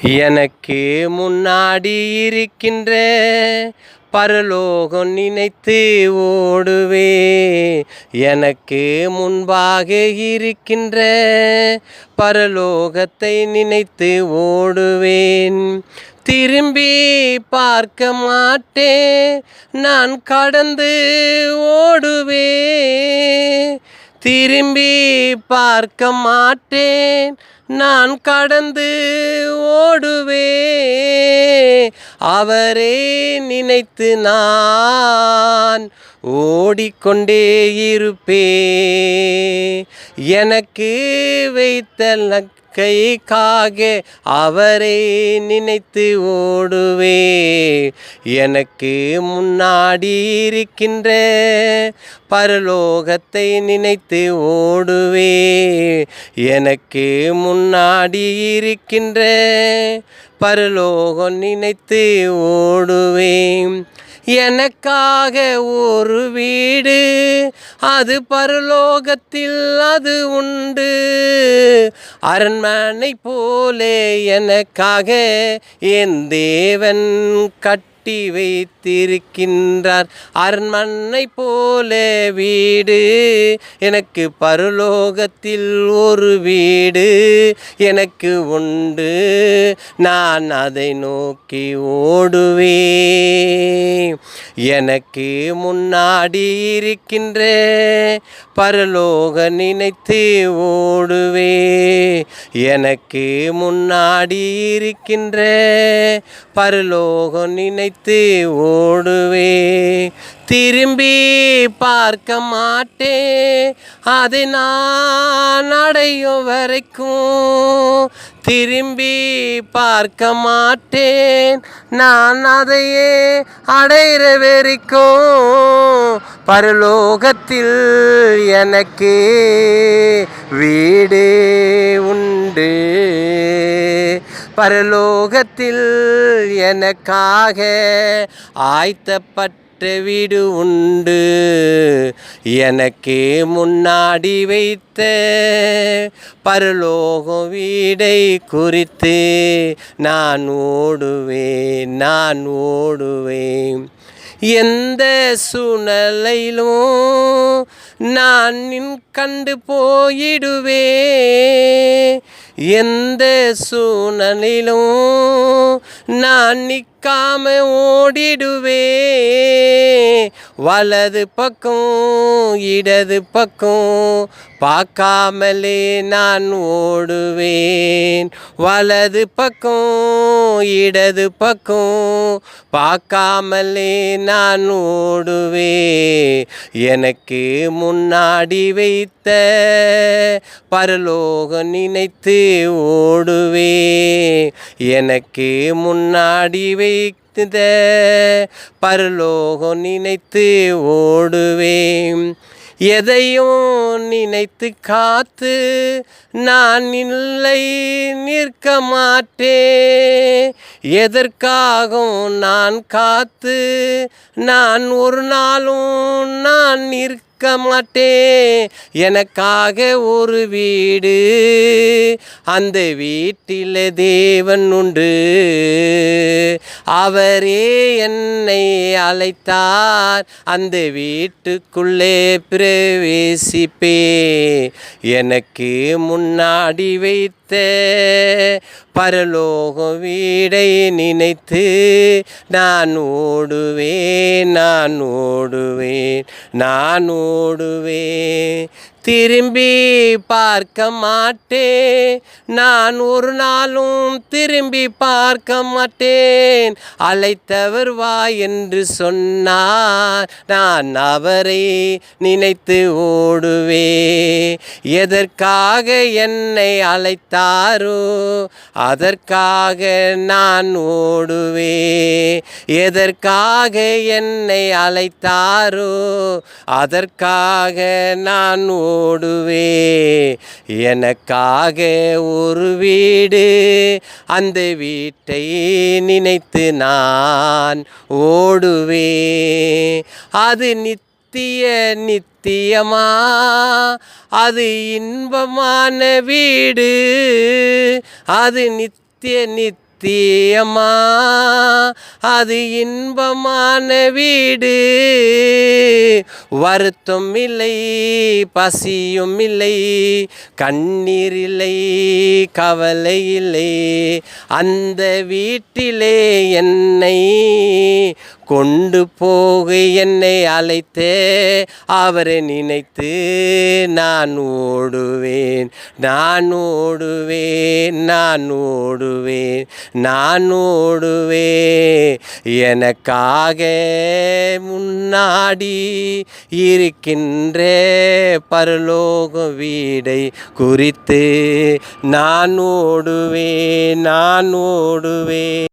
எனக்கு முன்னாடி இருக்கின்ற பரலோகம் நினைத்து ஓடுவே. எனக்கு முன்பாக இருக்கின்ற பரலோகத்தை நினைத்து ஓடுவேன். திரும்பி பார்க்க மாட்டேன், நான் கடந்து ஓடுவேன். திரும்பி பார்க்க மாட்டேன், நான் கடந்து ஓடுவே. அவரே நினைத்து நான் ஓடிக்கொண்டே இருப்பே. எனக்கு வைத்த கைக்காக அவரை நினைத்து ஓடுவே. எனக்கு முன்னாடி இருக்கின்ற பரலோகத்தை நினைத்து ஓடுவே. எனக்கு முன்னாடி இருக்கின்ற பரலோகம் நினைத்து ஓடுவேன். எனக்காக ஒரு வீடு அது பரலோகத்தில் அது உண்டு. அரண்மனை போலே எனக்காக என் தேவன் கட்டி வைத்திருக்கின்றார். அரண்மனை போல வீடு எனக்கு பரலோகத்தில் ஒரு வீடு எனக்கு உண்டு. நான் அதை நோக்கி ஓடுவே. எனக்கு முன்னாடி இருக்கின்ற பரலோக நினைத்து ஓடுவே. எனக்கு முன்னாடி இருக்கின்ற பரலோகம் நினைத்து ஓடுவே. திரும்பி பார்க்க மாட்டேன், அதை நான் அடையும் வரைக்கும். திரும்பி பார்க்க மாட்டேன், நான் அதையே அடைகிற வரைக்கும். பரலோகத்தில் எனக்கு வீடு உண்டு. பரலோகத்தில் எனக்காக ஆயத்தப்பட்ட வீடு உண்டு. எனக்கு முன்னாடி வைத்த பரலோக வீடை குறித்து நான் ஓடுவேன். நான் ஓடுவேன். எந்த சூழ்நிலையிலும் நான் கண்டு போயிடுவே. எந்த சூழ்நிலையிலும் நான் நிற்காம ஓடிடுவே. வலது பக்கம் இடது பக்கம் பார்க்காமலே நான் ஓடுவேன். வலது பக்கம் இடது பக்கம் பார்க்காமலே நான் ஓடுவே. எனக்கு முன்னாடி வைத்த பரலோகம் நினைத்து ஓடுவே. எனக்கு முன்னாடி வைத்த பரலோகம் நினைத்து ஓடுவேன். எதையும் நினைத்து காத்து நான் இல்லை நிற்க மாட்டேன். எதற்காகவும் நான் காத்து நான் ஒரு நாளும் நான் நிற்க மாட்டேன். எனக்காக ஒரு வீடு, அந்த வீட்டில் தேவன் உண்டு. அவரே என்னை அழைத்தார், அந்த வீட்டுக்குள்ளே பிரவேசிப்பே. எனக்கு முன்னாடி வைத்த பரலோக வீடை நினைத்து நான் ஓடுவேன். நான் ஓடுவேன். நான் ஓடுவேன். திரும்பி பார்க்க மாட்டேன், நான் ஒரு நாளும் திரும்பி பார்க்க மாட்டேன். அழைத்தவர் வா என்று சொன்னார், நான் அவரை நினைத்து ஓடுவே. எதற்காக என்னை அழைத்தாரோ அதற்காக நான் ஓடுவே. எதற்காக என்னை அழைத்தாரோ அதற்காக நான் ஓடுவே. எனக்காக ஒரு வீடு, அந்த வீட்டை நினைத்து நான் ஓடுவே. அது நித்தியமா, அது இன்பமான வீடு. அது நித்திய சத்தியமா அது இன்பமான வீடு, வருத்தம் இல்லை பசியும் இல்லை, கண்ணீர் இல்லை கவலை இல்லை. அந்த வீட்டிலே என்னை கொண்டு போக என்னை அழைத்தே அவரை நினைத்து நான் ஓடுவேன், நான் ஓடுவேன், நான் ஓடுவேன், நான் ஓடுவேன். எனக்காக முன்னாடி இருக்கின்ற பரலோக வீடை குறித்து நான் ஓடுவேன், நான் ஓடுவேன்.